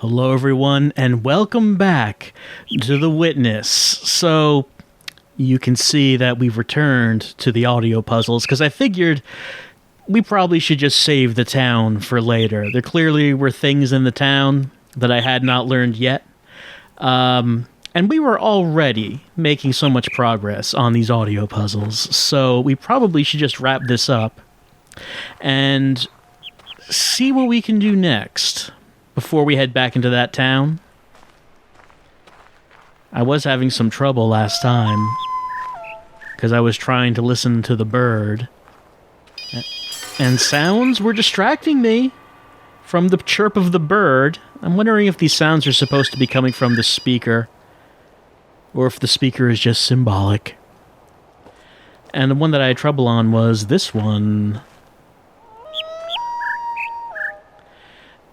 Hello, everyone, and welcome back to The Witness. So, you can see that we've returned to the audio puzzles, because I figured we probably should just save the town for later. There clearly were things in the town that I had not learned yet. And we were already making so much progress on these audio puzzles, so we probably should just wrap this up and see what we can do next before we head back into that town. I was having some trouble last time because I was trying to listen to the bird, and sounds were distracting me from the chirp of the bird. I'm wondering if these sounds are supposed to be coming from the speaker, or if the speaker is just symbolic. And the one that I had trouble on was this one.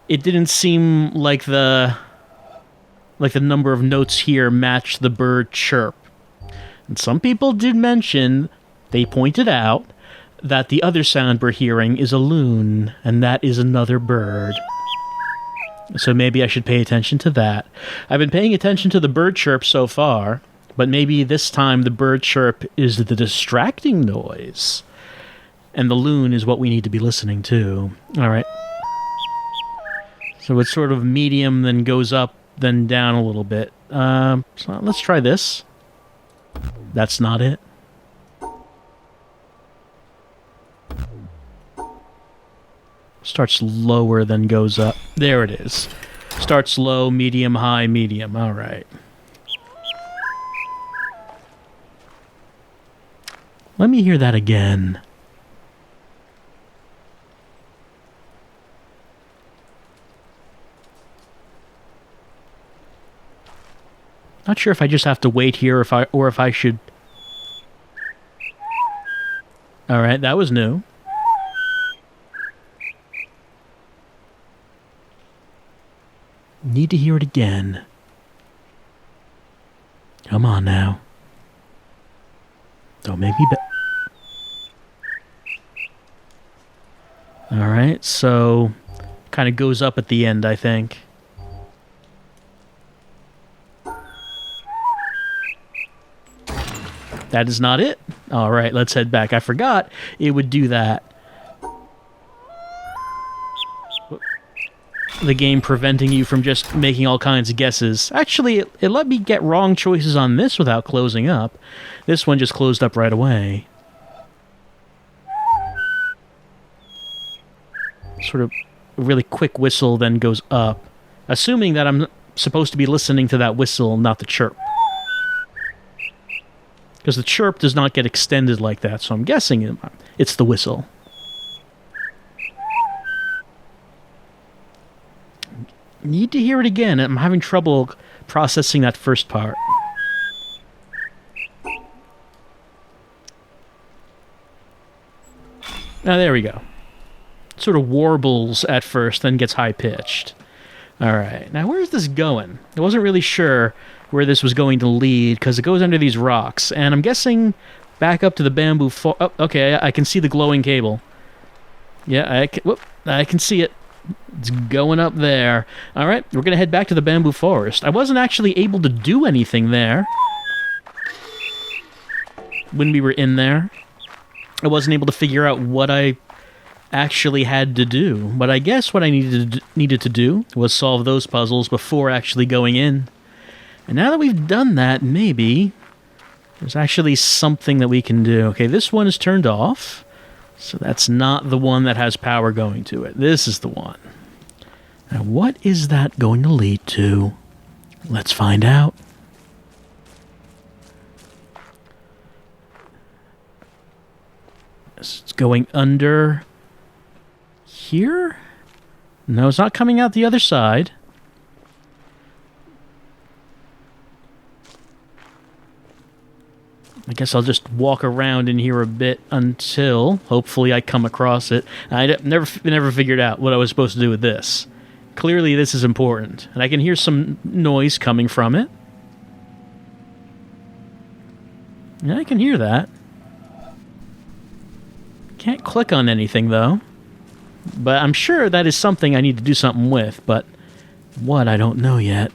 It didn't seem like the number of notes here matched the bird chirp. And some people did mention, they pointed out, that the other sound we're hearing is a loon, and that is another bird. So maybe I should pay attention to that. I've been paying attention to the bird chirp so far, but maybe this time the bird chirp is the distracting noise, and the loon is what we need to be listening to. Alright. So it's sort of medium, then goes up, then down a little bit. So let's try this. That's not it. Starts lower, then goes up. There it is. Starts low, medium, high, medium. All right. Let me hear that again. Not sure if I just have to wait here, or if I should. All right, that was new. Need to hear it again. Come on now. Don't make me Alright, so kind of goes up at the end, I think. That is not it. Alright, let's head back. I forgot it would do that. The game preventing you from just making all kinds of guesses. Actually, it let me get wrong choices on this without closing up. This one just closed up right away. Sort of a really quick whistle, then goes up. Assuming that I'm supposed to be listening to that whistle, not the chirp. Because the chirp does not get extended like that, so I'm guessing it's the whistle. Need to hear it again. I'm having trouble processing that first part. Now, there we go. Sort of warbles at first, then gets high-pitched. Alright, now where is this going? I wasn't really sure where this was going to lead, because it goes under these rocks, and I'm guessing back up to the bamboo oh, okay, I can see the glowing cable. Yeah, I can see it. It's going up there. Alright, we're going to head back to the bamboo forest. I wasn't actually able to do anything there when we were in there. I wasn't able to figure out what I actually had to do. But I guess what I needed to do was solve those puzzles before actually going in. And now that we've done that, maybe there's actually something that we can do. Okay, this one is turned off. So that's not the one that has power going to it. This is the one. Now, what is that going to lead to? Let's find out. It's going under here? No, it's not coming out the other side. I guess I'll just walk around in here a bit until, hopefully, I come across it. I never figured out what I was supposed to do with this. Clearly, this is important. And I can hear some noise coming from it. Yeah, I can hear that. Can't click on anything, though. But I'm sure that is something I need to do something with, but What? I don't know yet.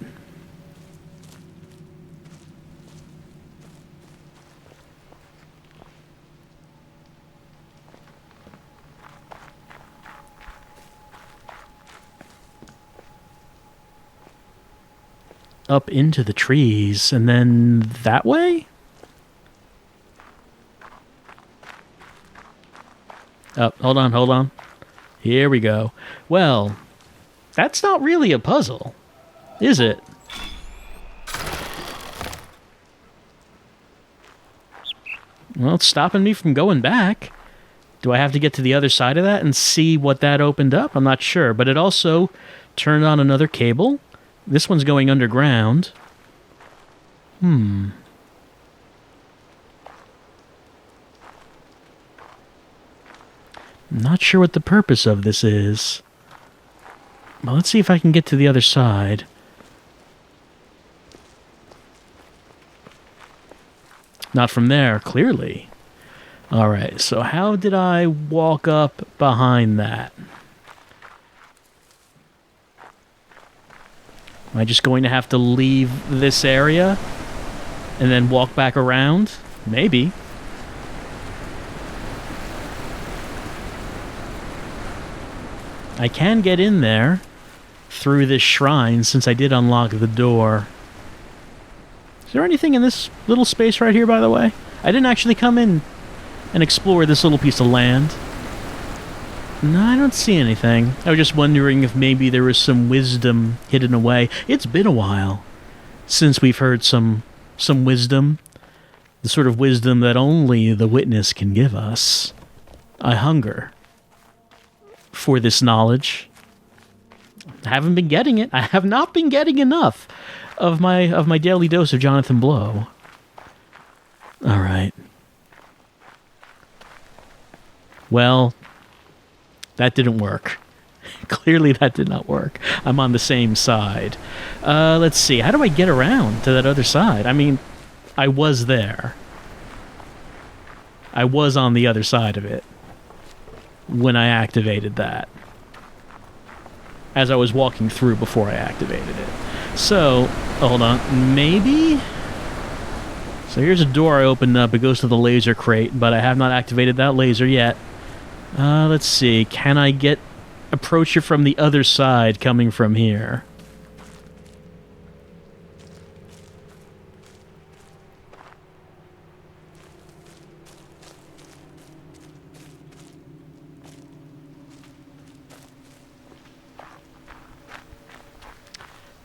Up into the trees, and then that way? Oh, hold on. Here we go. Well, that's not really a puzzle, is it? Well, it's stopping me from going back. Do I have to get to the other side of that and see what that opened up? I'm not sure, but it also turned on another cable. This one's going underground. I'm not sure what the purpose of this is. Well, let's see if I can get to the other side. Not from there, clearly. Alright, so how did I walk up behind that? Am I just going to have to leave this area and then walk back around? Maybe. I can get in there through this shrine since I did unlock the door. Is there anything in this little space right here, by the way? I didn't actually come in and explore this little piece of land. No, I don't see anything. I was just wondering if maybe there was some wisdom hidden away. It's been a while since we've heard some wisdom. The sort of wisdom that only the witness can give us. I hunger for this knowledge. I haven't been getting it. I have not been getting enough of my daily dose of Jonathan Blow. All right. Well, that didn't work. Clearly that did not work. I'm on the same side. Let's see. How do I get around to that other side? I mean, I was there. I was on the other side of it when I activated that. As I was walking through before I activated it. So, hold on. Maybe? So here's a door I opened up. It goes to the laser crate, but I have not activated that laser yet. Let's see. Can I approach it from the other side coming from here?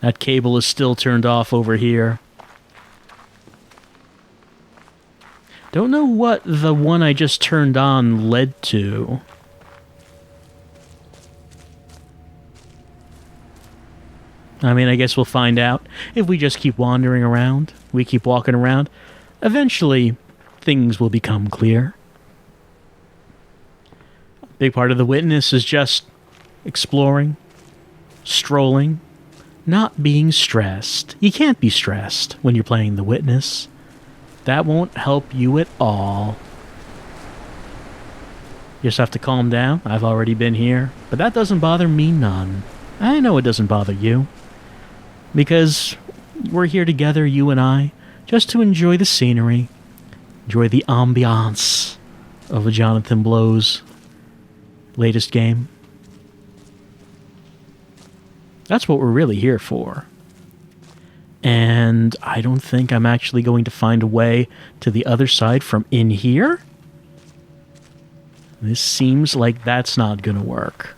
That cable is still turned off over here. Don't know what the one I just turned on led to. I mean, I guess we'll find out. If we just keep wandering around, we keep walking around, eventually things will become clear. A big part of the witness is just exploring, strolling, not being stressed. You can't be stressed when you're playing the witness. That won't help you at all. You just have to calm down. I've already been here. But that doesn't bother me none. I know it doesn't bother you. Because we're here together, you and I, just to enjoy the scenery. Enjoy the ambiance of Jonathan Blow's latest game. That's what we're really here for. And I don't think I'm actually going to find a way to the other side from in here. This seems like that's not going to work.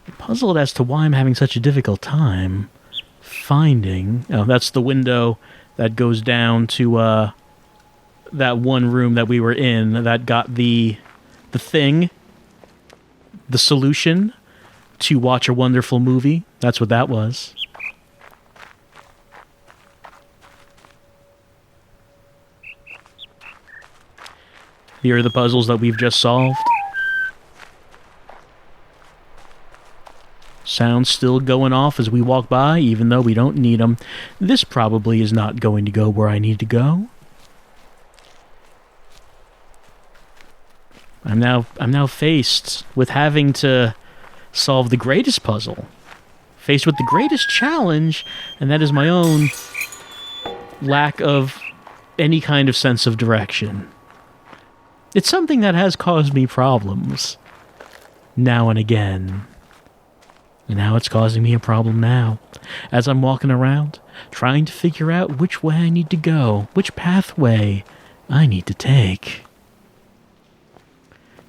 I'm puzzled as to why I'm having such a difficult time finding... Oh, that's the window that goes down to that one room that we were in that got the thing, the solution to watch a wonderful movie. That's what that was. Here are the puzzles that we've just solved. Sounds still going off as we walk by, even though we don't need them. This probably is not going to go where I need to go. I'm now faced with having to solve the greatest puzzle, faced with the greatest challenge, and that is my own lack of any kind of sense of direction. It's something that has caused me problems now and again. And now it's causing me a problem now, as I'm walking around, trying to figure out which way I need to go, which pathway I need to take,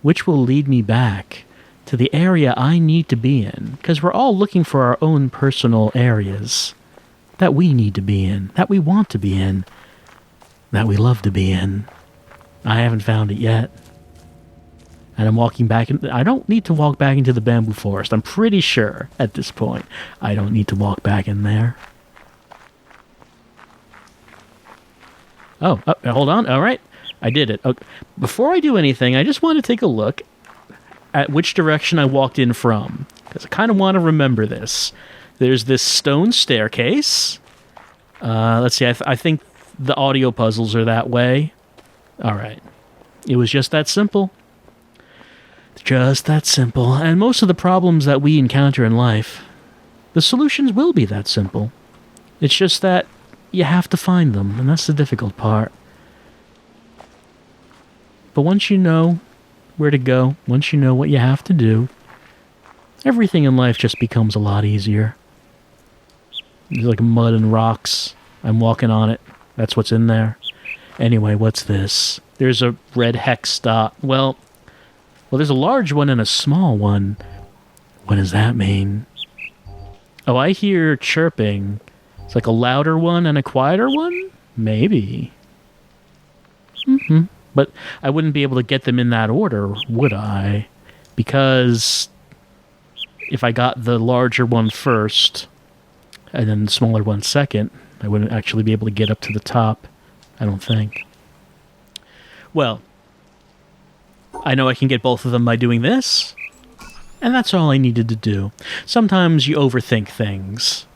which will lead me back to the area I need to be in, because we're all looking for our own personal areas that we need to be in, that we want to be in, that we love to be in. I haven't found it yet. And I'm walking back in. I don't need to walk back into the bamboo forest. I'm pretty sure at this point I don't need to walk back in there. Oh, hold on. All right. I did it. Okay. Before I do anything, I just want to take a look at which direction I walked in from, because I kind of want to remember this. There's this stone staircase. Let's see. I think the audio puzzles are that way. All right. It was just that simple. Just that simple. And most of the problems that we encounter in life, the solutions will be that simple. It's just that you have to find them, and that's the difficult part. But once you know where to go, once you know what you have to do, everything in life just becomes a lot easier. There's like mud and rocks. I'm walking on it. That's what's in there. Anyway, what's this? There's a red hex dot. Well, there's a large one and a small one. What does that mean? Oh, I hear chirping. It's like a louder one and a quieter one? Maybe. But I wouldn't be able to get them in that order, would I? Because if I got the larger one first and then the smaller one second, I wouldn't actually be able to get up to the top, I don't think. Well, I know I can get both of them by doing this, and that's all I needed to do. Sometimes you overthink things.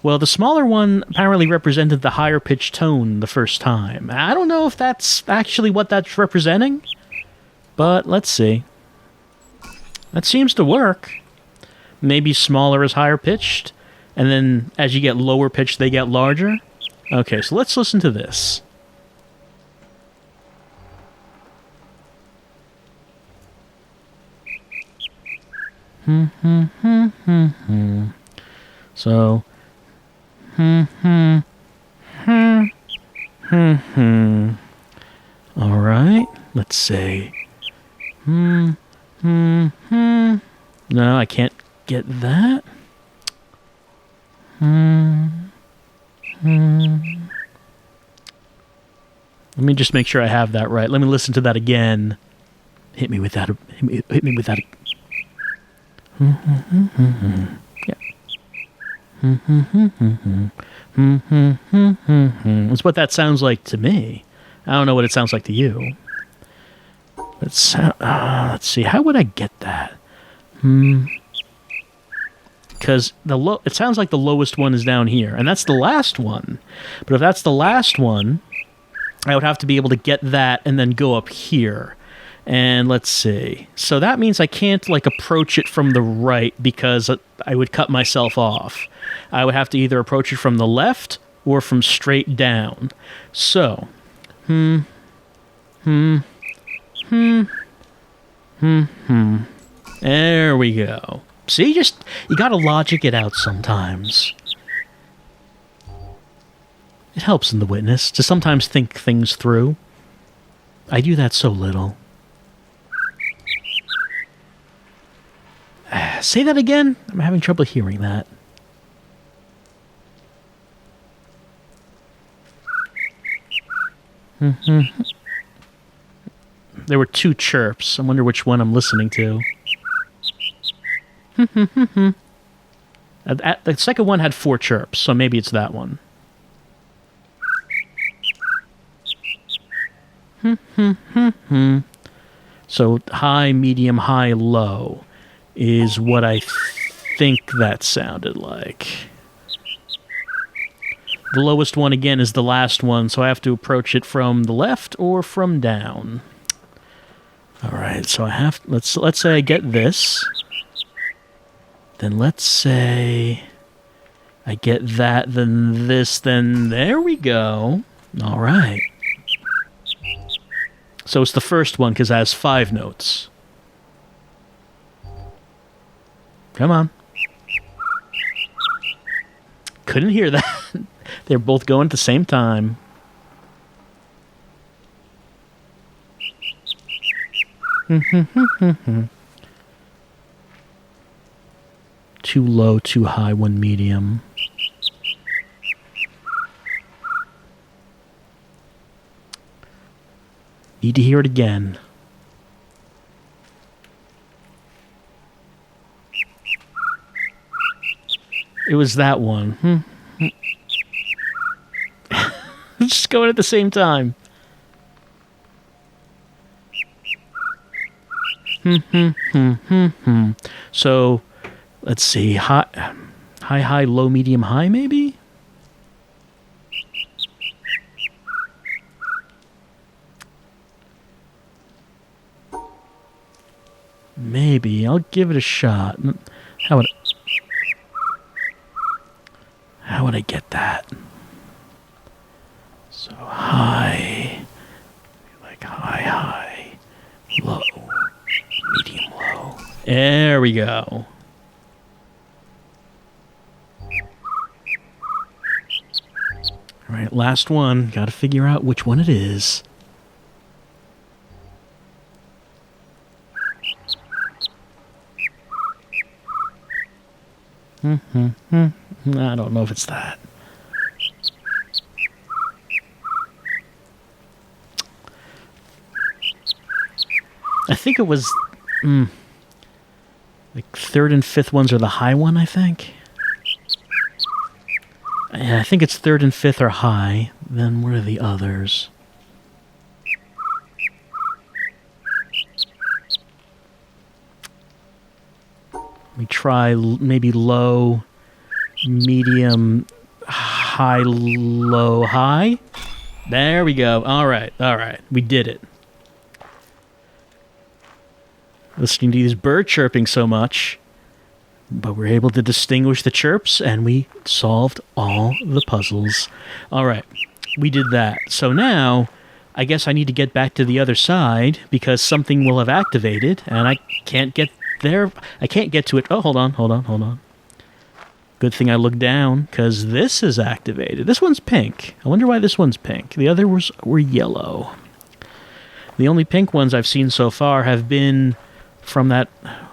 Well, the smaller one apparently represented the higher pitched tone the first time. I don't know if that's actually what that's representing, but let's see. That seems to work. Maybe smaller is higher pitched, and then as you get lower pitched, they get larger. Okay, so let's listen to this. So, all right, let's see. No, I can't get that. Let me just make sure I have that right. Let me listen to that again. Hit me with that. Hit me with that. Yeah. That's what that sounds like to me. I don't know what it sounds like to you. Let's see. How would I get that? Because it sounds like the lowest one is down here, and that's the last one. But if that's the last one, I would have to be able to get that and then go up here. And let's see. So that means I can't approach it from the right because I would cut myself off. I would have to either approach it from the left or from straight down. So, there we go. See, you gotta logic it out sometimes. It helps in The Witness to sometimes think things through. I do that so little. Say that again? I'm having trouble hearing that. There were two chirps. I wonder which one I'm listening to. The second one had 4 chirps, so maybe it's that one. So high, medium, high, low is what I think that sounded like. The lowest one, again, is the last one, so I have to approach it from the left or from down. All right, so I have let's say I get this. Then let's say I get that, then this, then there we go. All right. So it's the first one because it has 5 notes. Come on. Couldn't hear that. They're both going at the same time. Too low, too high, one medium. Need to hear it again. It was that one. Just going at the same time. So, let's see. High, low, medium, high, maybe? Maybe. I'll give it a shot. How would I get that? So high, like high, low, medium, low. There we go. All right, last one. Got to figure out which one it is. I don't know if it's that. I think it was like 3rd and 5th ones are the high one, I think. Yeah, I think it's 3rd and 5th are high. Then what are the others? We try maybe low, medium, high, low, high. There we go. All right. We did it. Listening to these bird chirping so much, but we're able to distinguish the chirps, and we solved all the puzzles. All right. We did that. So now, I guess I need to get back to the other side because something will have activated, and I can't get there. I can't get to it. Oh, hold on. Good thing I looked down, because this is activated. This one's pink. I wonder why this one's pink. The others were yellow. The only pink ones I've seen so far have been from that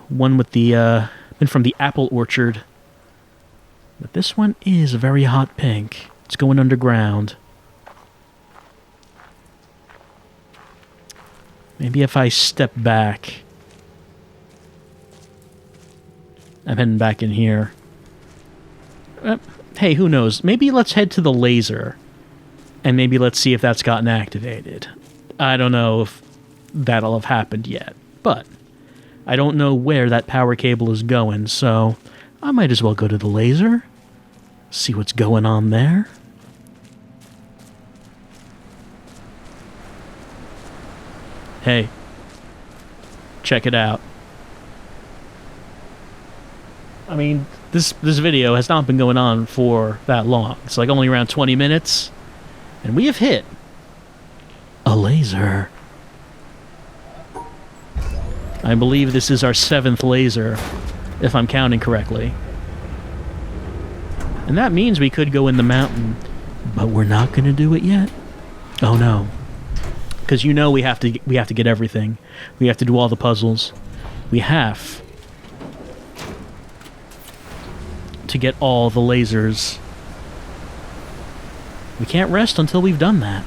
one with the, from the apple orchard. But this one is a very hot pink. It's going underground. Maybe if I step back. I'm heading back in here. Hey, who knows? Maybe let's head to the laser. And maybe let's see if that's gotten activated. I don't know if that'll have happened yet. But I don't know where that power cable is going, so I might as well go to the laser. See what's going on there. Hey. Check it out. I mean, this video has not been going on for that long. It's like only around 20 minutes. And we have hit a laser. I believe this is our 7th laser, if I'm counting correctly. And that means we could go in the mountain, but we're not going to do it yet. Oh no. Because you know we have to get everything. We have to do all the puzzles. We have to get all the lasers. We can't rest until we've done that.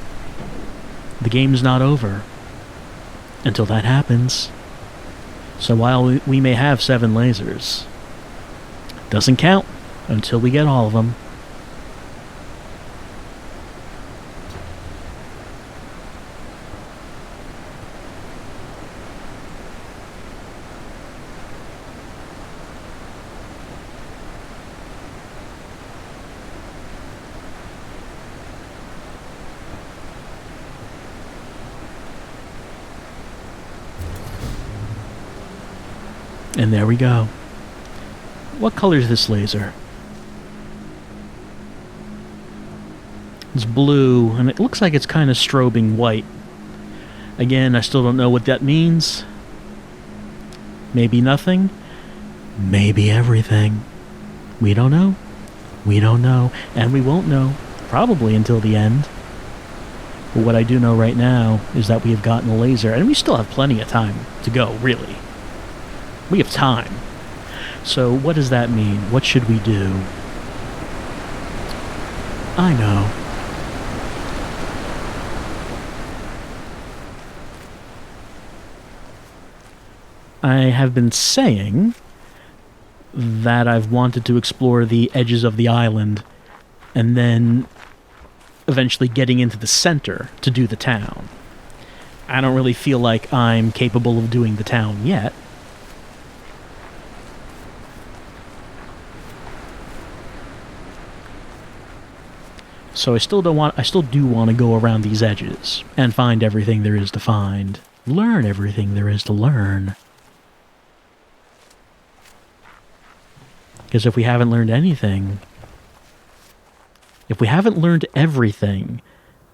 The game's not over until that happens. So while we may have 7 lasers, it doesn't count until we get all of them. And there we go. What color is this laser? It's blue, and it looks like it's kind of strobing white. Again, I still don't know what that means. Maybe nothing. Maybe everything. We don't know. We don't know. And we won't know. Probably until the end. But what I do know right now is that we have gotten a laser, and we still have plenty of time to go, really. We have time. So what does that mean? What should we do? I know. I have been saying that I've wanted to explore the edges of the island and then eventually getting into the center to do the town. I don't really feel like I'm capable of doing the town yet. So I still do want to go around these edges and find everything there is to find. Learn everything there is to learn. Because if we haven't learned anything, if we haven't learned everything,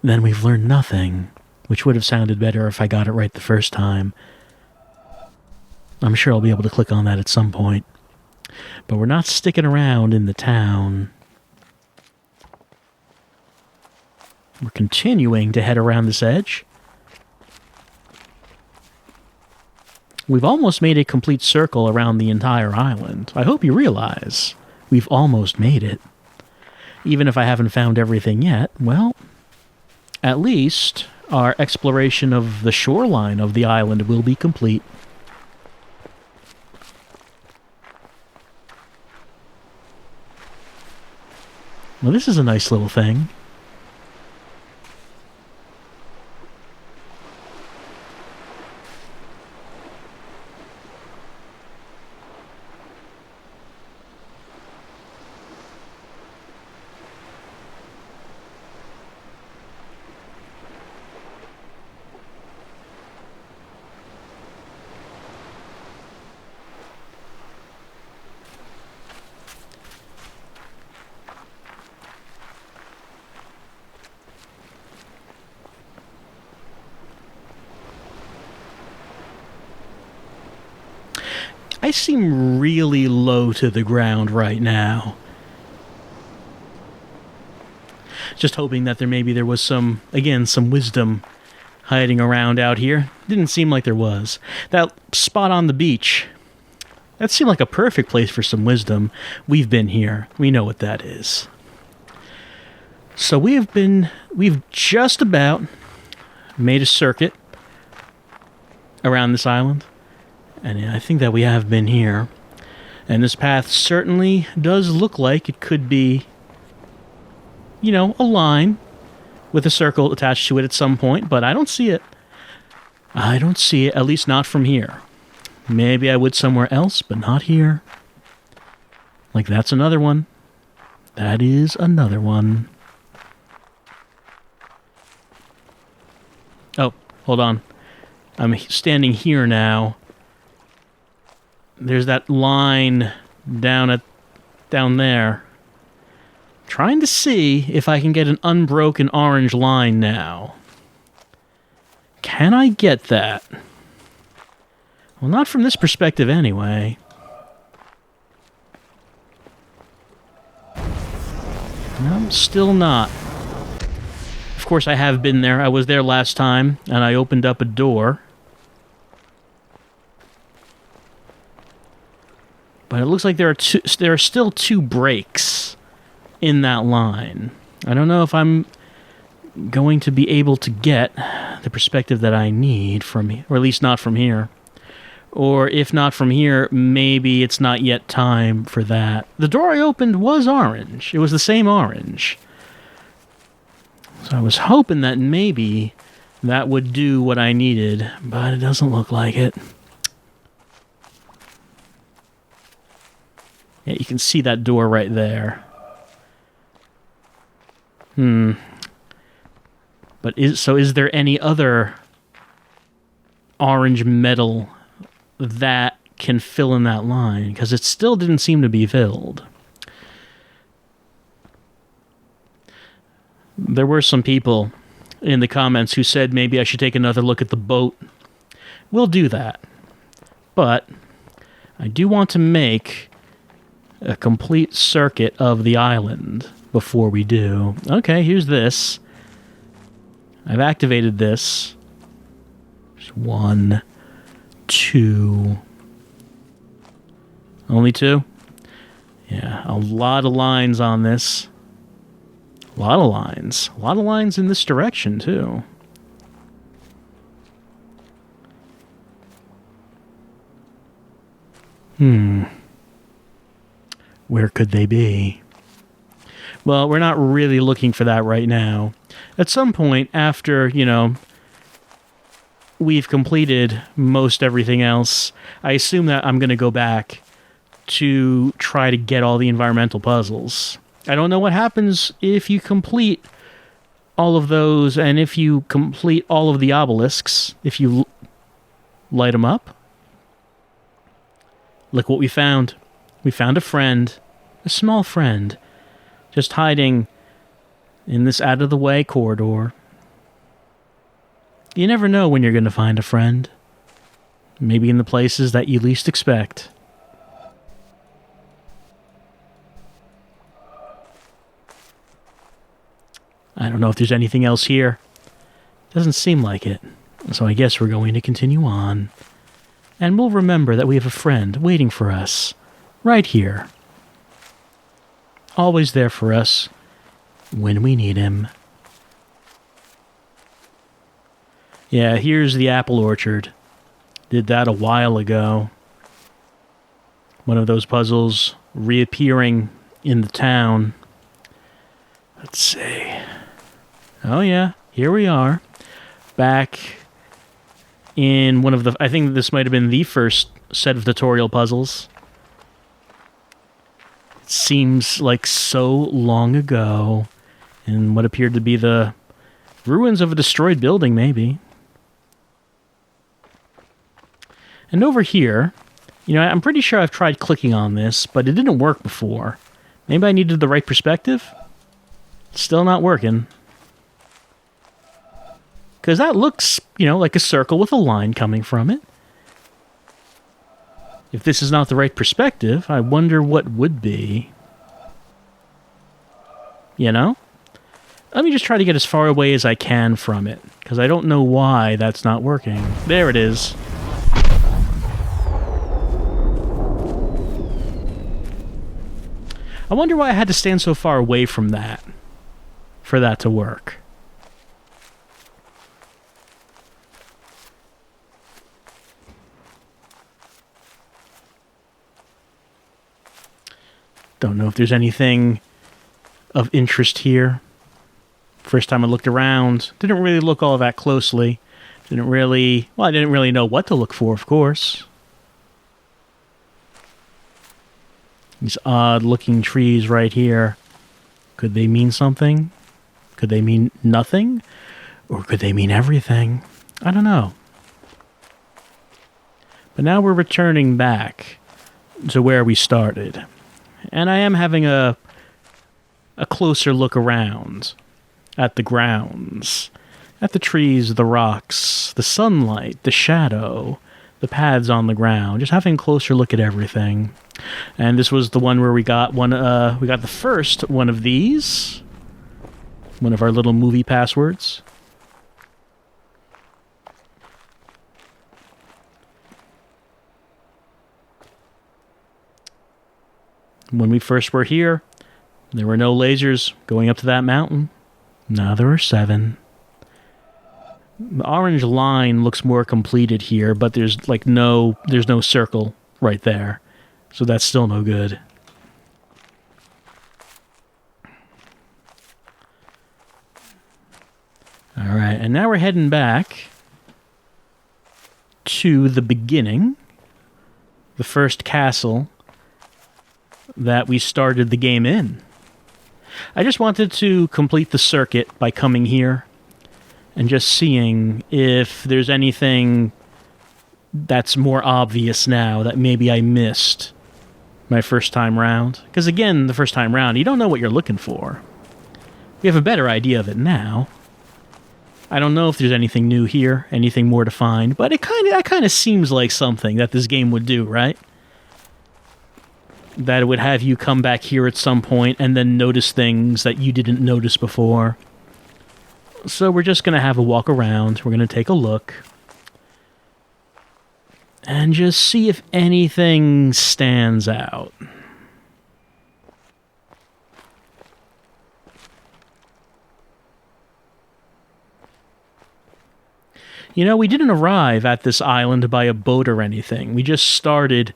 then we've learned nothing, which would have sounded better if I got it right the first time. I'm sure I'll be able to click on that at some point. But we're not sticking around in the town. We're continuing to head around this edge. We've almost made a complete circle around the entire island. I hope you realize we've almost made it. Even if I haven't found everything yet, well, at least our exploration of the shoreline of the island will be complete. Well, this is a nice little thing. I seem really low to the ground right now. Just hoping that there was some wisdom hiding around out here. Didn't seem like there was. That spot on the beach, that seemed like a perfect place for some wisdom. We've been here. We know what that is. So we've just about made a circuit around this island. And I think that we have been here. And this path certainly does look like it could be, a line with a circle attached to it at some point, but I don't see it. I don't see it, at least not from here. Maybe I would somewhere else, but not here. Like, that's another one. That is another one. Oh, hold on. I'm standing here now. There's that line down there. Trying to see if I can get an unbroken orange line now. Can I get that? Well, not from this perspective anyway. No, still not. Of course, I have been there. I was there last time, and I opened up a door. But it looks like there are still two breaks in that line. I don't know if I'm going to be able to get the perspective that I need from here, or at least not from here. Or if not from here, maybe it's not yet time for that. The door I opened was orange. It was the same orange. So I was hoping that maybe that would do what I needed, but it doesn't look like it. Yeah, you can see that door right there. But is there any other orange metal that can fill in that line, because it still didn't seem to be filled. There were some people in the comments who said maybe I should take another look at the boat. We'll do that. But I do want to make a complete circuit of the island before we do. Okay, here's this. I've activated this. There's 1, 2. Only 2? Yeah, a lot of lines on this. A lot of lines. A lot of lines in this direction, too. Where could they be? Well, we're not really looking for that right now. At some point after, we've completed most everything else, I assume that I'm going to go back to try to get all the environmental puzzles. I don't know what happens if you complete all of those, and if you complete all of the obelisks, if you light them up. Look what we found. We found a friend, a small friend, just hiding in this out-of-the-way corridor. You never know when you're going to find a friend. Maybe in the places that you least expect. I don't know if there's anything else here. Doesn't seem like it. So I guess we're going to continue on. And we'll remember that we have a friend waiting for us. Right here. Always there for us when we need him. Yeah, here's the apple orchard. Did that a while ago. One of those puzzles reappearing in the town. Let's see. Oh yeah, here we are. Back in one of the... I think this might have been the first set of tutorial puzzles. It seems like so long ago. In what appeared to be the ruins of a destroyed building, maybe. And over here, I'm pretty sure I've tried clicking on this, but it didn't work before. Maybe I needed the right perspective? Still not working. Because that looks, like a circle with a line coming from it. If this is not the right perspective, I wonder what would be. Let me just try to get as far away as I can from it, because I don't know why that's not working. There it is. I wonder why I had to stand so far away from that for that to work. Don't know if there's anything of interest here. First time I looked around, didn't really look all that closely. I didn't really know what to look for, of course. These odd-looking trees right here. Could they mean something? Could they mean nothing? Or could they mean everything? I don't know. But now we're returning back to where we started. And I am having a closer look around at the grounds, at the trees, the rocks, the sunlight, the shadow, the paths on the ground, just having a closer look at everything. And this was the one where we got the first one of these, one of our little movie passwords. When we first were here, there were no lasers going up to that mountain. Now there are 7. The orange line looks more completed here, but there's no circle right there. So that's still no good. Alright, and now we're heading back to the beginning. The first castle that we started the game in. I just wanted to complete the circuit by coming here and just seeing if there's anything that's more obvious now that maybe I missed my first time round. Because again, the first time round, you don't know what you're looking for. We have a better idea of it now. I don't know if there's anything new here, anything more to find, but that kind of seems like something that this game would do, right? That it would have you come back here at some point and then notice things that you didn't notice before. So we're just going to have a walk around. We're going to take a look. And just see if anything stands out. You know, we didn't arrive at this island by a boat or anything. We just started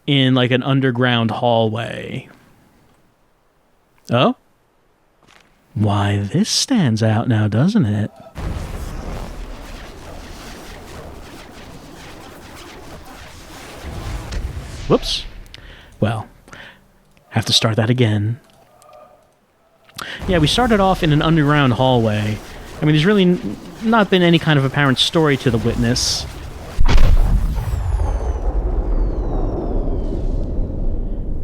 in like an underground hallway. Oh? Why, this stands out now, doesn't it? Whoops. Well, have to start that again. Yeah, we started off in an underground hallway. I mean, there's really not been any kind of apparent story to the witness.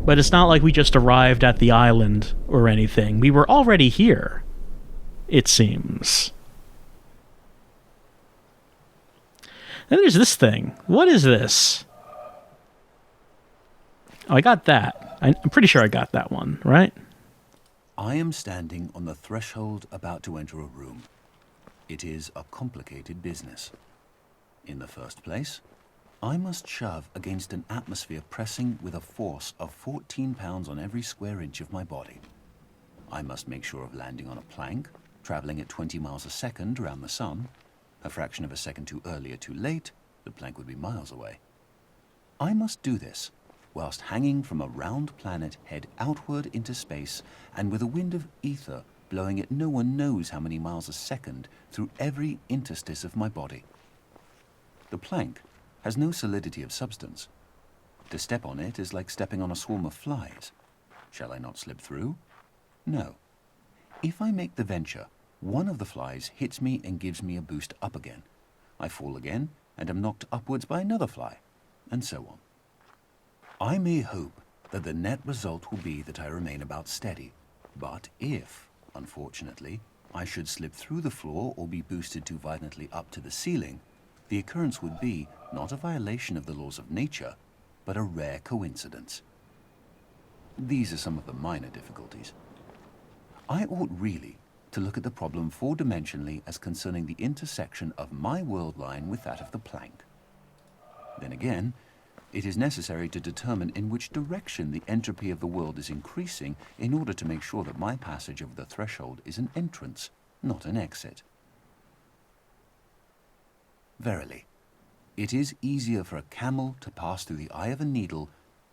But it's not like we just arrived at the island or anything. We were already here, it seems. Then there's this thing. What is this? Oh, I got that. I'm pretty sure I got that one, right? I am standing on the threshold about to enter a room. It is a complicated business. In the first place, I must shove against an atmosphere pressing with a force of 14 pounds on every square inch of my body. I must make sure of landing on a plank, traveling at 20 miles a second around the sun. A fraction of a second too early or too late, the plank would be miles away. I must do this whilst hanging from a round planet head outward into space and with a wind of ether blowing at no one knows how many miles a second through every interstice of my body. The plank has no solidity of substance. To step on it is like stepping on a swarm of flies. Shall I not slip through? No. If I make the venture, one of the flies hits me and gives me a boost up again. I fall again and am knocked upwards by another fly, and so on. I may hope that the net result will be that I remain about steady, but if, unfortunately, I should slip through the floor or be boosted too violently up to the ceiling, the occurrence would be not a violation of the laws of nature, but a rare coincidence. These are some of the minor difficulties. I ought really to look at the problem four-dimensionally as concerning the intersection of my world line with that of the plank. Then again, it is necessary to determine in which direction the entropy of the world is increasing in order to make sure that my passage over the threshold is an entrance, not an exit. Verily, it is easier for a camel to pass through the eye of a needle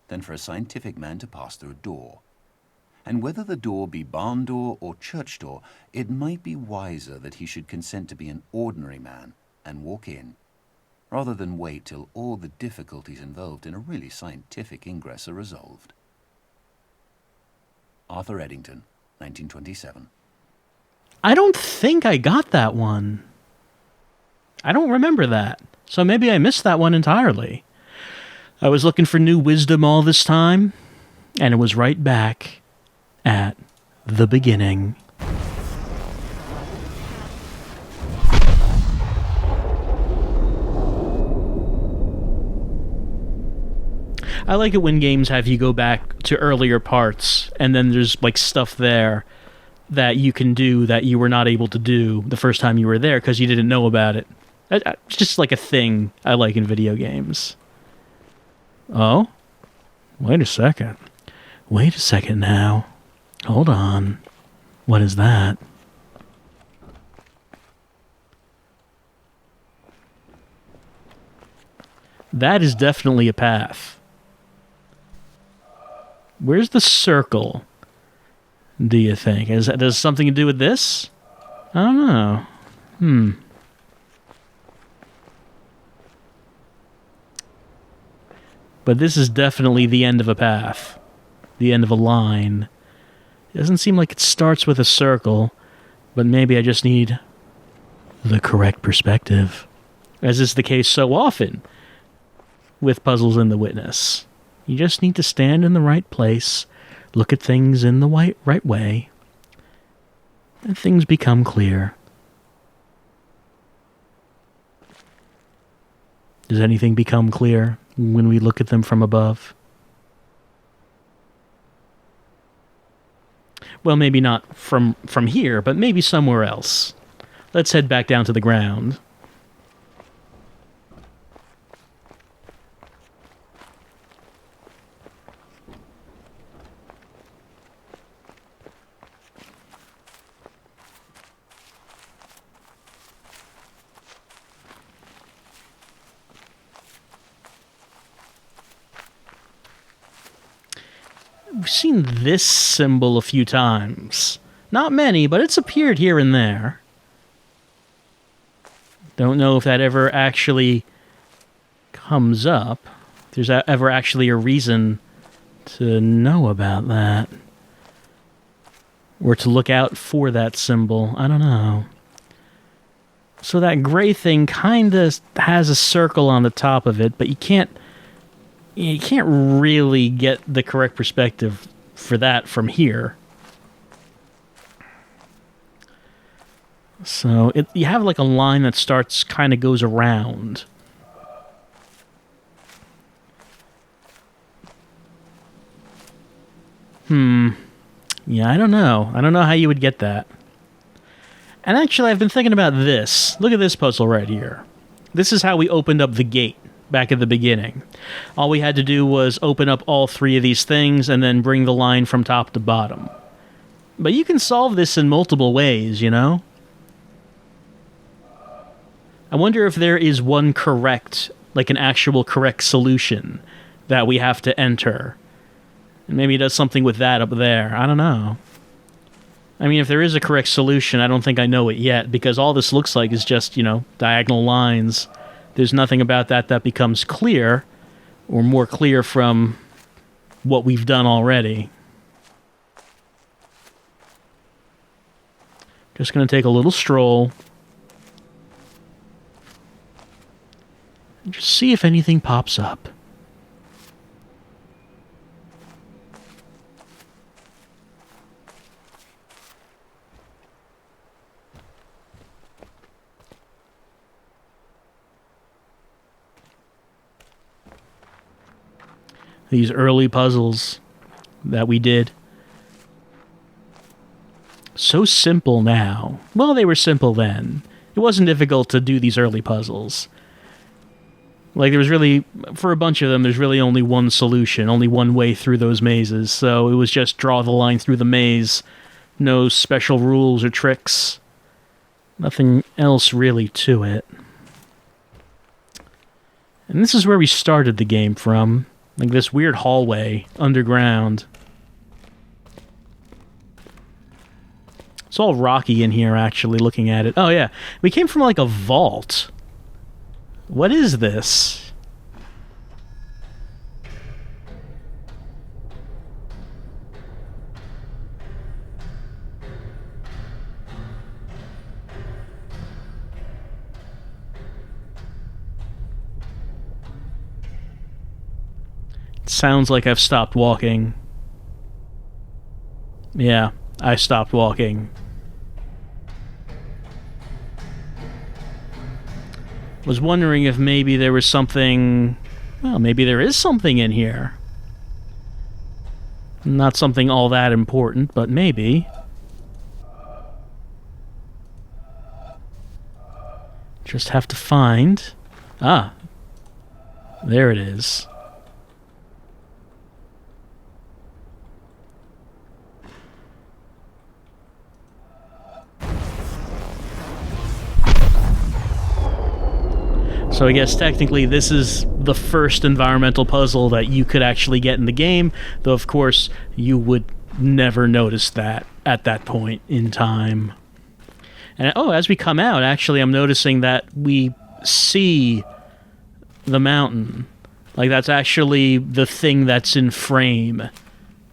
than for a scientific man to pass through a door. And whether the door be barn door or church door, it might be wiser that he should consent to be an ordinary man and walk in, rather than wait till all the difficulties involved in a really scientific ingress are resolved. Arthur Eddington, 1927. I don't think I got that one. I don't remember that. So maybe I missed that one entirely. I was looking for new wisdom all this time, and it was right back at the beginning. I like it when games have you go back to earlier parts, and then there's like stuff there that you can do that you were not able to do the first time you were there because you didn't know about it. It's just like a thing I like in video games. Oh? Wait a second. Wait a second now. Hold on. What is that? That is definitely a path. Where's the circle, do you think? Does it something to do with this? I don't know. But this is definitely the end of a path. The end of a line. It doesn't seem like it starts with a circle, but maybe I just need the correct perspective. As is the case so often with puzzles in The Witness. You just need to stand in the right place, look at things in the right way, and things become clear. Does anything become clear when we look at them from above? Well, maybe not from here, but maybe somewhere else. Let's head back down to the ground. We've seen this symbol a few times. Not many, but it's appeared here and there. Don't know if that ever actually comes up. If there's ever actually a reason to know about that. Or to look out for that symbol. I don't know. So that gray thing kind of has a circle on the top of it, but you can't really get the correct perspective for that from here. So you have like a line that starts, kind of goes around. Yeah, I don't know. I don't know how you would get that. And actually, I've been thinking about this. Look at this puzzle right here. This is how we opened up the gate back at the beginning. All we had to do was open up all three of these things and then bring the line from top to bottom. But you can solve this in multiple ways, you know? I wonder if there is one correct, like an actual correct solution that we have to enter. And maybe it does something with that up there. I don't know. I mean, if there is a correct solution, I don't think I know it yet, because all this looks like is just, you know, diagonal lines. There's nothing about that becomes clear, or more clear from what we've done already. Just going to take a little stroll. And just see if anything pops up. These early puzzles that we did. So simple now. Well, they were simple then. It wasn't difficult to do these early puzzles. Like, there was really, for a bunch of them, there's really only one solution, only one way through those mazes. So it was just draw the line through the maze. No special rules or tricks. Nothing else really to it. And this is where we started the game from. Like this weird hallway underground. It's all rocky in here, actually, looking at it. Oh, yeah. We came from, like, a vault. What is this? Sounds like I've stopped walking. Yeah, I stopped walking. Was wondering if maybe there was something... Well, maybe there is something in here. Not something all that important, but maybe. Just have to find... Ah. There it is. So I guess technically this is the first environmental puzzle that you could actually get in the game, though of course you would never notice that at that point in time. And as we come out, actually I'm noticing that we see the mountain. Like that's actually the thing that's in frame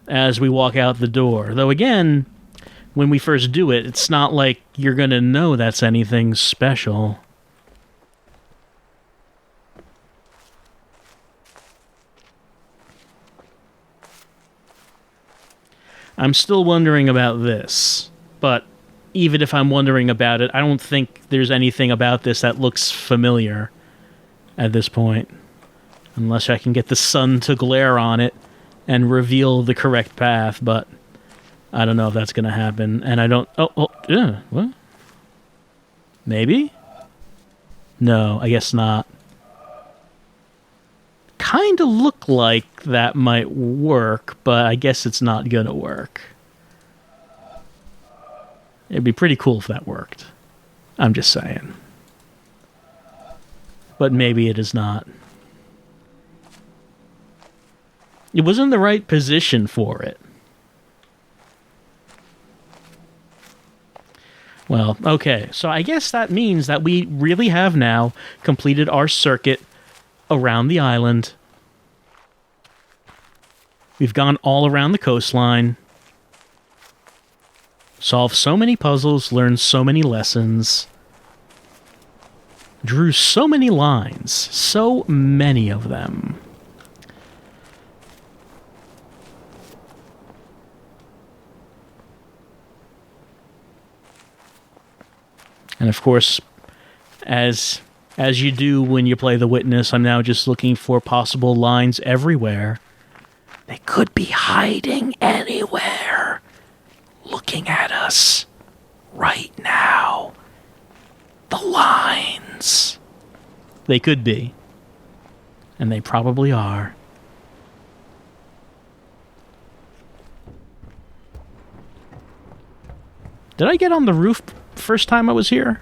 as we walk out the door. Though again, when we first do it, it's not like you're gonna know that's anything special. I'm still wondering about this, but even if I'm wondering about it, I don't think there's anything about this that looks familiar at this point. Unless I can get the sun to glare on it and reveal the correct path, but I don't know if that's going to happen. And I don't... yeah, what? Maybe? No, I guess not. Kind of look like that might work, but I guess it's not going to work. It'd be pretty cool if that worked. I'm just saying. But maybe it is not. It was in the right position for it. Well, okay, so I guess that means that we really have now completed our circuit around the island. We've gone all around the coastline, solved so many puzzles, learned so many lessons, drew so many lines, so many of them. And of course, as you do when you play The Witness, I'm now just looking for possible lines everywhere. They could be hiding anywhere, looking at us right now. The lines. They could be. And they probably are. Did I get on the roof first time I was here?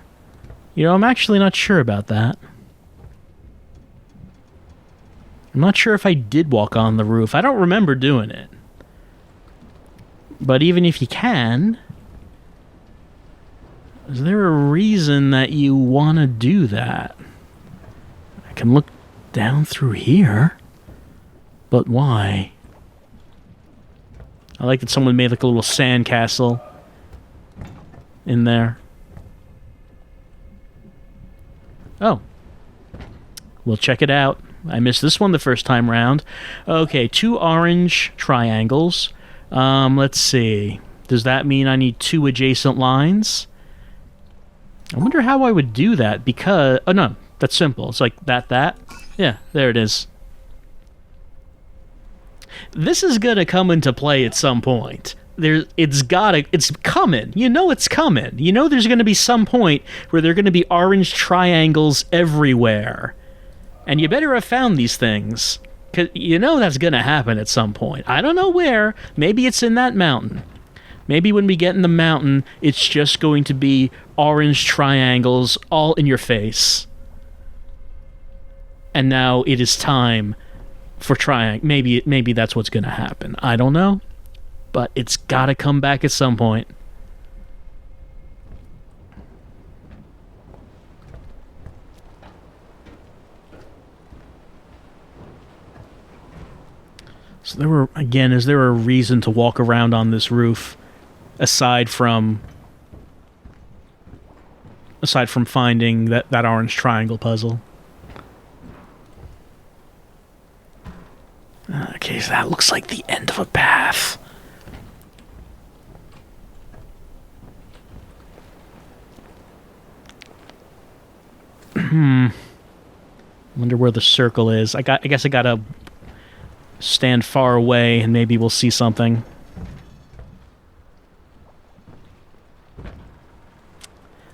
You know, I'm actually not sure about that. I'm not sure if I did walk on the roof. I don't remember doing it. But even if you can, is there a reason that you want to do that? I can look down through here. But why? I like that someone made like a little sandcastle in there. Oh. We'll check it out. I missed this one the first time round. Okay, 2 orange triangles. Let's see. Does that mean I need 2 adjacent lines? I wonder how I would do that because... Oh, no. That's simple. It's like that. Yeah, there it is. This is going to come into play at some point. It's coming. You know it's coming. You know there's going to be some point where there are going to be orange triangles everywhere. And you better have found these things. Because you know that's going to happen at some point. I don't know where. Maybe it's in that mountain. Maybe when we get in the mountain, it's just going to be orange triangles all in your face. And now it is time for triangle. Maybe that's what's going to happen. I don't know. But it's got to come back at some point. So is there a reason to walk around on this roof aside from finding that orange triangle puzzle? Okay, so that looks like the end of a path. Wonder where the circle is. I guess I gotta stand far away and maybe we'll see something.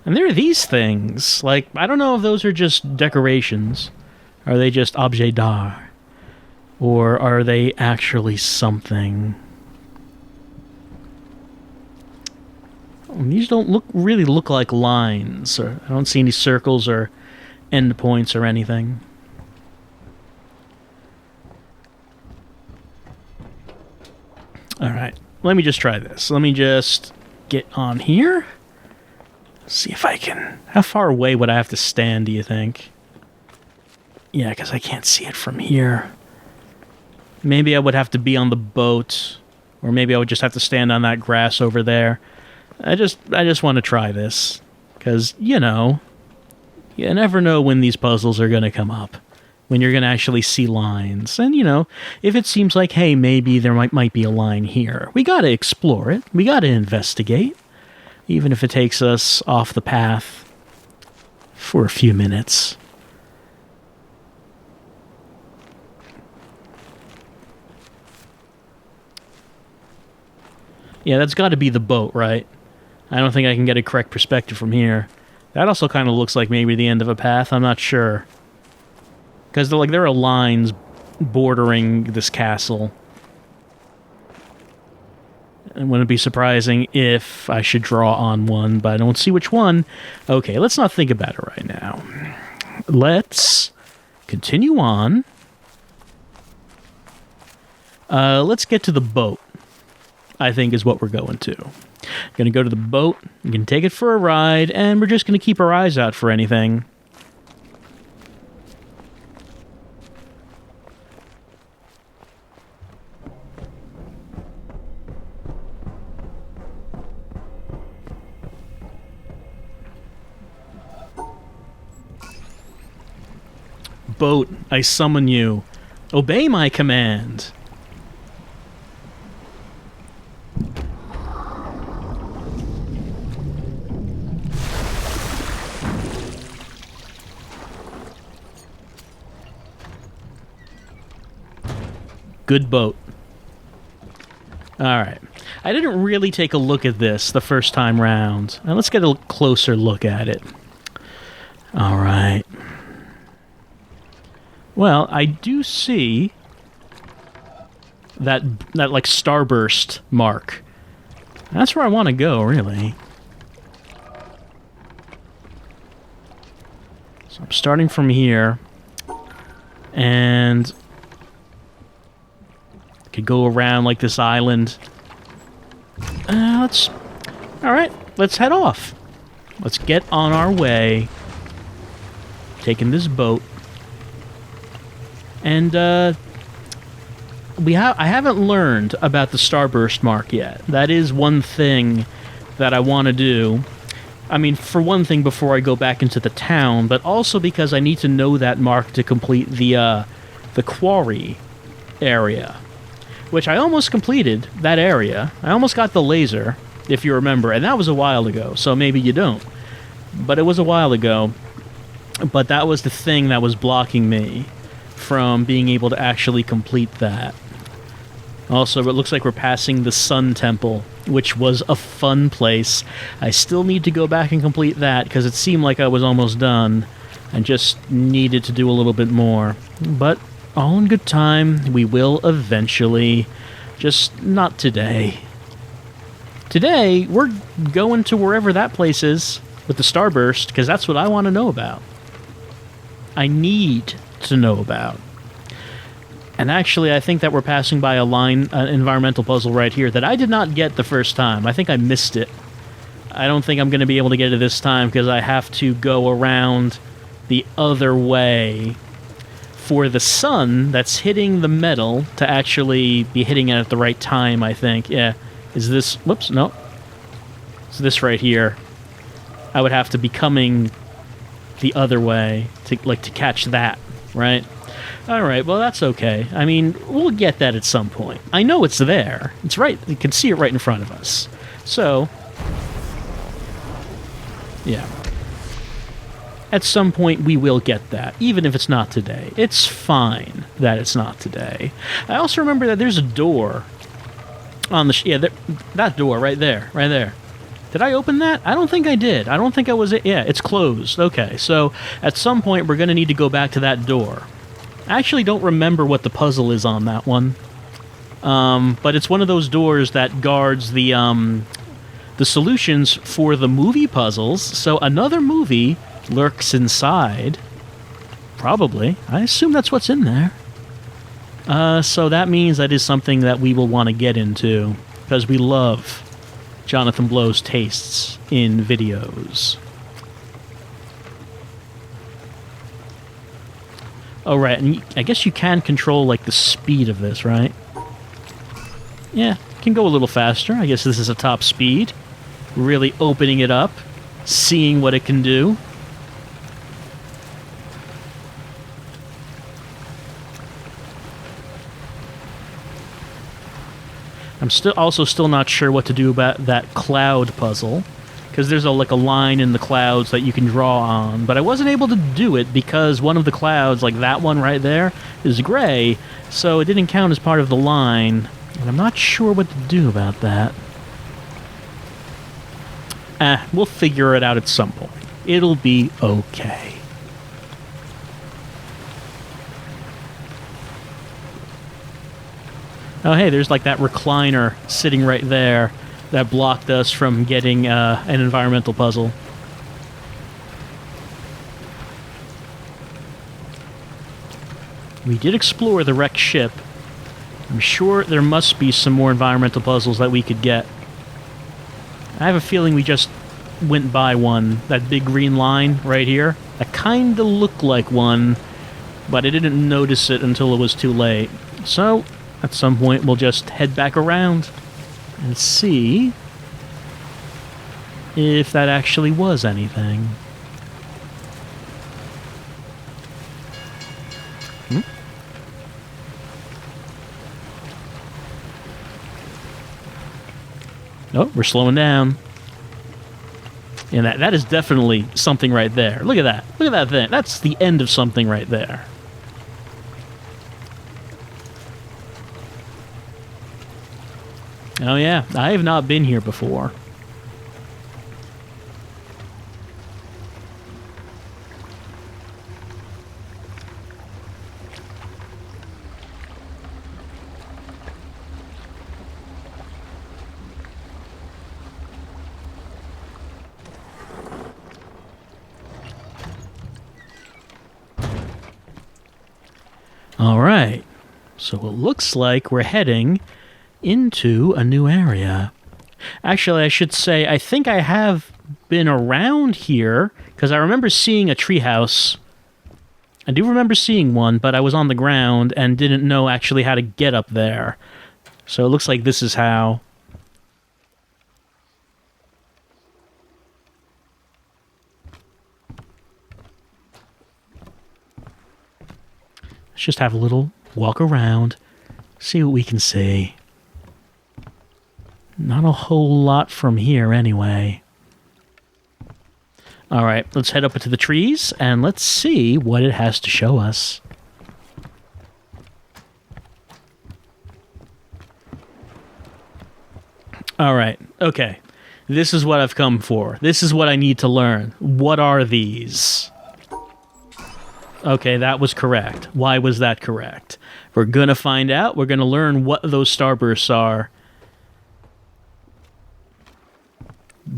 And there are these things. Like, I don't know if those are just decorations. Are they just objets d'art? Or are they actually something? These don't really look like lines. Or I don't see any circles or endpoints or anything. Alright, let me just try this. Let me just get on here. See if I can... How far away would I have to stand, do you think? Yeah, because I can't see it from here. Maybe I would have to be on the boat. Or maybe I would just have to stand on that grass over there. I just want to try this. Because, you know... You never know when these puzzles are going to come up. when you're going to actually see lines. And, you know, if it seems like, hey, maybe there might be a line here, we got to explore it. We got to investigate, even if it takes us off the path for a few minutes. Yeah, that's got to be the boat, right? I don't think I can get a correct perspective from here. That also kind of looks like maybe the end of a path. I'm not sure. Because there are lines bordering this castle. It wouldn't be surprising if I should draw on one, but I don't see which one. Okay, let's not think about it right now. Let's continue on. Let's get to the boat, I think is what we're going to. Going to go to the boat, we can take it for a ride, and we're just going to keep our eyes out for anything. Boat, I summon you. Obey my command. Good boat. Alright. I didn't really take a look at this the first time round. Now let's get a closer look at it. Alright. Well, I do see that like starburst mark. That's where I want to go, really. So I'm starting from here, and could go around like this island. All right, let's head off. Let's get on our way. Taking this boat. And, I haven't learned about the starburst mark yet. That is one thing that I want to do. I mean, for one thing, before I go back into the town, but also because I need to know that mark to complete the quarry area. Which I almost completed, that area. I almost got the laser, if you remember, and that was a while ago, so maybe you don't. But it was a while ago. But that was the thing that was blocking me from being able to actually complete that. Also, it looks like we're passing the Sun Temple, which was a fun place. I still need to go back and complete that, because it seemed like I was almost done. I just needed to do a little bit more. But all in good time, we will eventually. Just not today. Today, we're going to wherever that place is with the starburst, because that's what I want to know about. I need to know about. And actually, I think that we're passing by a environmental puzzle right here that I did not get the first time. I think I missed it. I don't think I'm going to be able to get it this time because I have to go around the other way for the sun that's hitting the metal to actually be hitting it at the right time, I think. Yeah. Is this... Whoops, no. It's this right here. I would have to be coming the other way to catch that, right? Alright, well that's okay. I mean, we'll get that at some point. I know it's there. It's right, you can see it right in front of us. So, yeah. At some point we will get that, even if it's not today. It's fine that it's not today. I also remember that there's a door on the... that door right there, right there. Did I open that? I don't think I did. I don't think I was... Yeah, it's closed. Okay, so at some point we're going to need to go back to that door. I actually don't remember what the puzzle is on that one. But it's one of those doors that guards the solutions for the movie puzzles. So another movie lurks inside. Probably. I assume that's what's in there. So that means that is something that we will want to get into. Because we love Jonathan Blow's tastes in videos. Oh, right, and I guess you can control, like, the speed of this, right? Yeah, can go a little faster. I guess this is a top speed. Really opening it up, seeing what it can do. I'm still not sure what to do about that cloud puzzle, because there's a line in the clouds that you can draw on, but I wasn't able to do it because one of the clouds, like that one right there, is gray, so it didn't count as part of the line, and I'm not sure what to do about that. We'll figure it out at some point. It'll be okay. Oh, hey, there's like that recliner sitting right there that blocked us from getting an environmental puzzle. We did explore the wrecked ship. I'm sure there must be some more environmental puzzles that we could get. I have a feeling we just went by one, that big green line right here. That kind of looked like one, but I didn't notice it until it was too late. So, at some point, we'll just head back around and see if that actually was anything. Oh, we're slowing down. And that is definitely something right there. Look at that. Look at that thing. That's the end of something right there. Oh yeah, I have not been here before. All right, so it looks like we're heading into a new area. Actually, I should say, I think I have been around here, because I remember seeing a treehouse. I do remember seeing one, but I was on the ground and didn't know actually how to get up there. So it looks like this is how. Let's just have a little walk around, see what we can see. Not a whole lot from here, anyway. Alright, let's head up into the trees, and let's see what it has to show us. Alright, okay. This is what I've come for. This is what I need to learn. What are these? Okay, that was correct. Why was that correct? We're gonna find out. We're gonna learn what those starbursts are.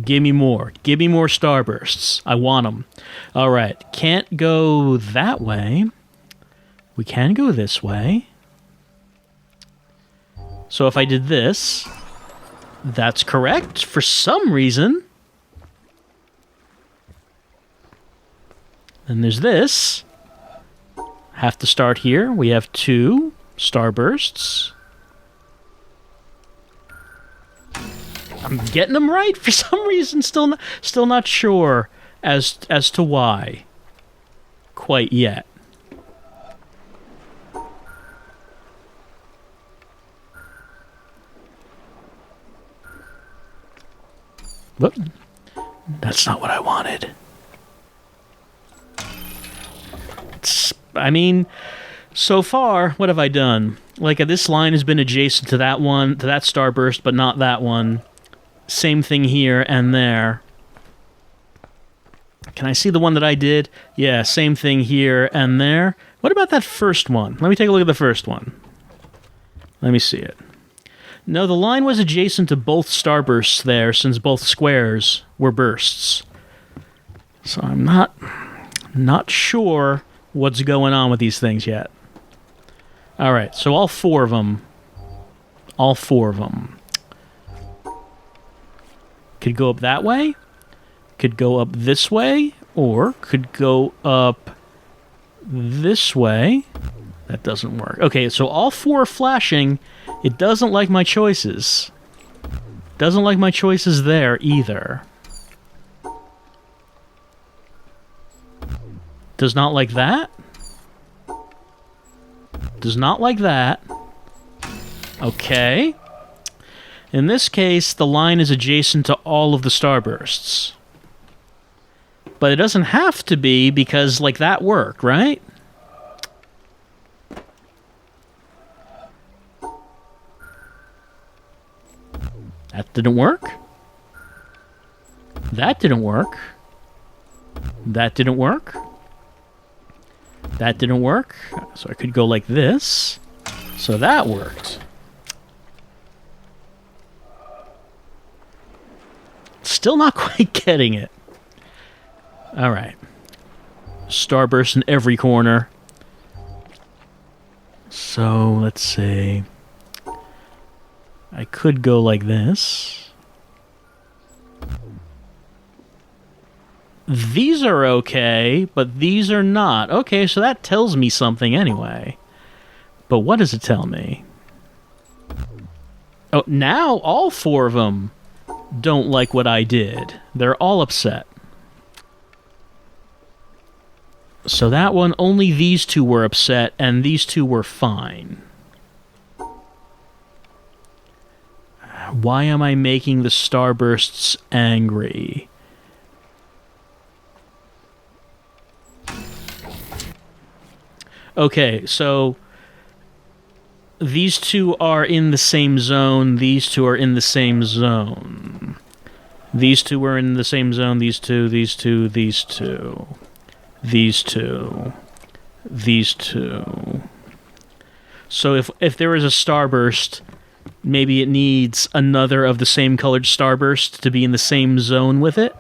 Give me more. Give me more starbursts. I want them. All right. Can't go that way. We can go this way. So if I did this, that's correct for some reason. Then there's this. Have to start here. We have 2 starbursts. I'm getting them right for some reason. Still not sure as to why quite yet. Whoop. That's not what I wanted. I mean, so far, what have I done? Like, this line has been adjacent to that one, to that starburst, but not that one. Same thing here and there. Can I see the one that I did? Yeah, same thing here and there. What about that first one? Let me take a look at the first one. Let me see it. No, the line was adjacent to both starbursts there, since both squares were bursts. So I'm not sure what's going on with these things yet. Alright, so all 4 of them. All 4 of them. Could go up that way, could go up this way, or could go up this way. That doesn't work. Okay, so all 4 are flashing. It doesn't like my choices. Doesn't like my choices there either. Does not like that. Does not like that. Okay. In this case, the line is adjacent to all of the starbursts. But it doesn't have to be because, like, that worked, right? That didn't work. That didn't work. That didn't work. That didn't work. So I could go like this. So that worked. Still not quite getting it. Alright. Starburst in every corner. So, let's see. I could go like this. These are okay, but these are not. Okay, so that tells me something anyway. But what does it tell me? Oh, now all 4 of them don't like what I did. They're all upset. So that one, only these 2 were upset, and these 2 were fine. Why am I making the starbursts angry? Okay, so these 2 are in the same zone, these 2 are in the same zone. These 2 were in the same zone, these 2, these 2, these 2. These 2. These 2. So if there is a starburst, maybe it needs another of the same colored starburst to be in the same zone with it?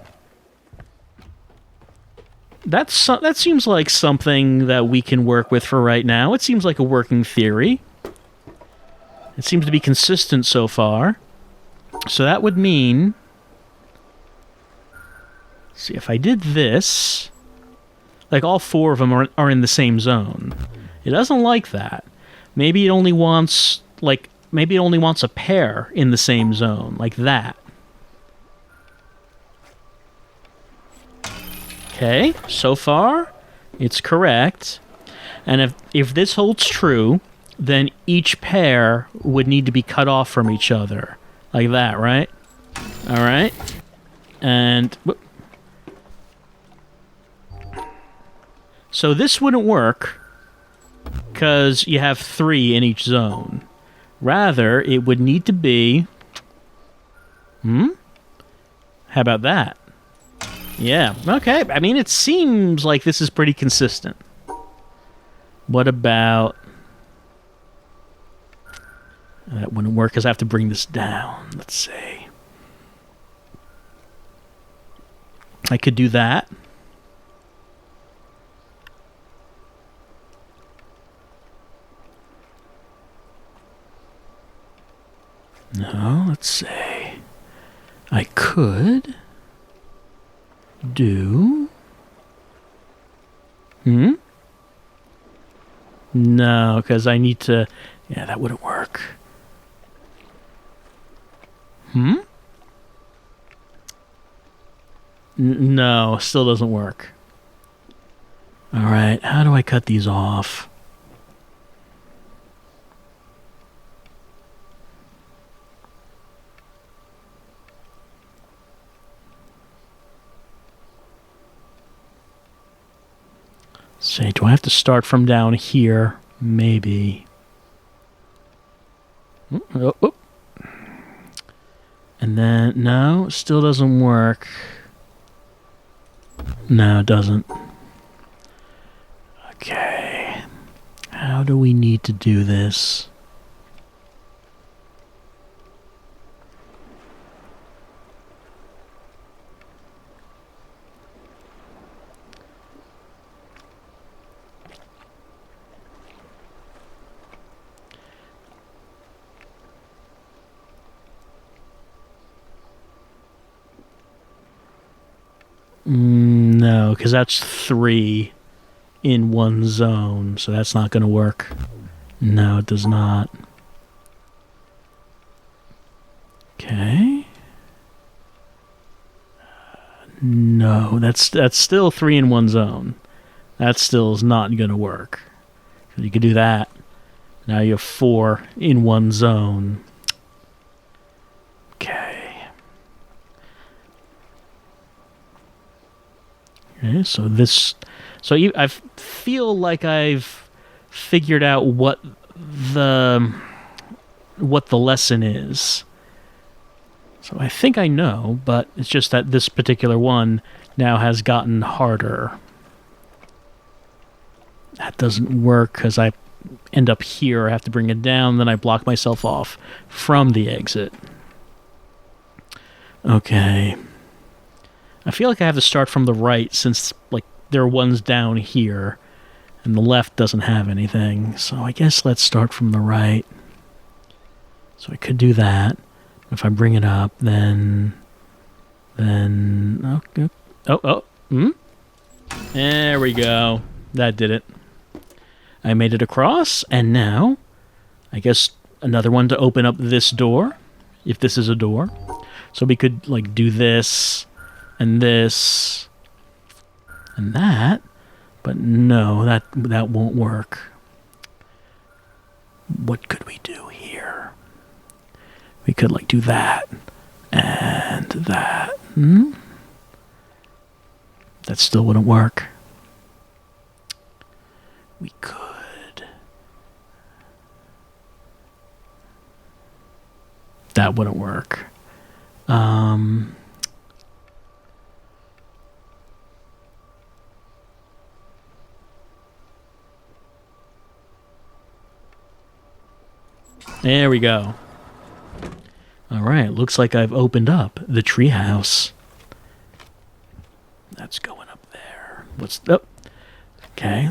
That seems like something that we can work with for right now. It seems like a working theory. It seems to be consistent so far. So that would mean... see, if I did this... like, all 4 of them are in the same zone. It doesn't like that. Maybe it only wants, like... maybe it only wants a pair in the same zone, like that. Okay, so far, it's correct. And if this holds true, then each pair would need to be cut off from each other. Like that, right? Alright. And... so this wouldn't work, because you have 3 in each zone. Rather, it would need to be... How about that? Yeah, okay. I mean, it seems like this is pretty consistent. What about... that wouldn't work because I have to bring this down. Let's see. I could do that. No, let's see. I could do... No, because I need to... yeah, that wouldn't work. No, still doesn't work. Alright, how do I cut these off? Say, do I have to start from down here? Maybe. Oh. And then, no, still doesn't work. No, it doesn't. Okay. How do we need to do this? No, because that's 3 in one zone, so that's not going to work. No, it does not. Okay. No, that's still 3 in one zone. That still is not going to work. You could do that. Now you have 4 in one zone. Okay, I feel like I've figured out what the lesson is. So I think I know, but it's just that this particular one now has gotten harder. That doesn't work because I end up here. I have to bring it down, then I block myself off from the exit. Okay. I feel like I have to start from the right since like there are ones down here and the left doesn't have anything. So I guess let's start from the right. So I could do that. If I bring it up, then okay. There we go. That did it. I made it across, and now I guess another one to open up this door, if this is a door. So we could like do this and this and that, but no, that won't work. What could we do here? We could like do that and that. That still wouldn't work. We could. That wouldn't work. There we go. All right, looks like I've opened up the treehouse. That's going up there. Okay.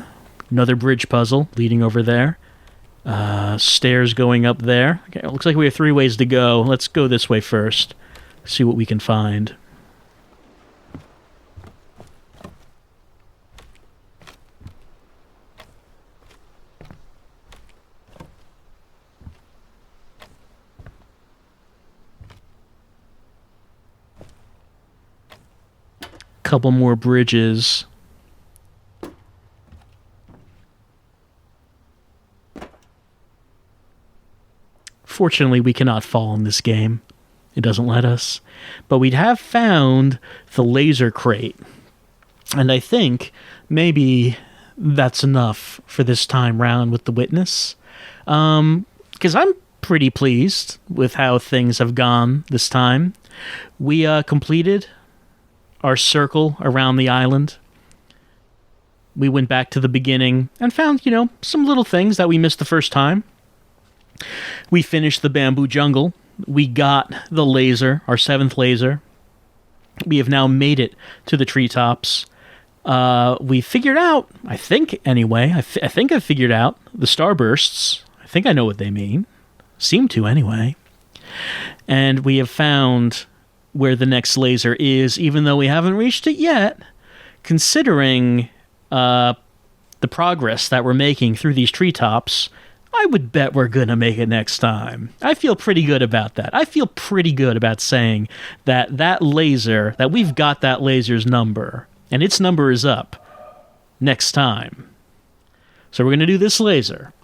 Another bridge puzzle leading over there. Stairs going up there. Okay, it looks like we have 3 ways to go. Let's go this way first. See what we can find. Couple more bridges. Fortunately, we cannot fall in this game. It doesn't let us. But we have found the laser crate. And I think maybe that's enough for this time round with the witness. Because I'm pretty pleased with how things have gone this time. We completed our circle around the island. We went back to the beginning and found, some little things that we missed the first time. We finished the bamboo jungle. We got the laser, our 7th laser. We have now made it to the treetops. We figured out, I think anyway, I think I figured out the starbursts. I think I know what they mean. Seem to anyway. And we have found where the next laser is, even though we haven't reached it yet, considering the progress that we're making through these treetops. I would bet we're going to make it next time. I feel pretty good about that. I feel pretty good about saying that laser, that we've got that laser's number, and its number is up next time. So we're going to do this laser.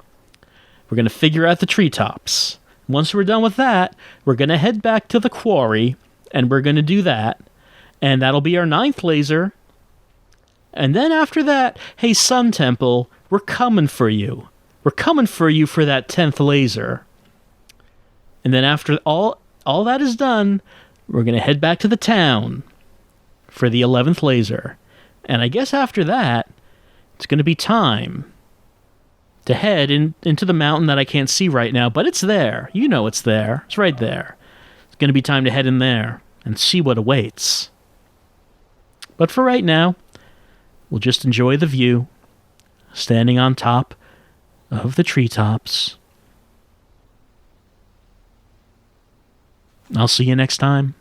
We're going to figure out the treetops. Once we're done with that, we're going to head back to the quarry, and we're going to do that. And that'll be our 9th laser. And then after that, hey, Sun Temple, we're coming for you. We're coming for you for that 10th laser. And then after all that is done, we're going to head back to the town for the 11th laser. And I guess after that, it's going to be time to head into the mountain that I can't see right now, but it's there. You know it's there. It's right there. It's going to be time to head in there and see what awaits. But for right now, we'll just enjoy the view, standing on top of the treetops. I'll see you next time.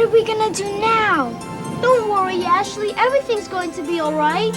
What are we gonna do now? Don't worry, Ashley. Everything's going to be all right.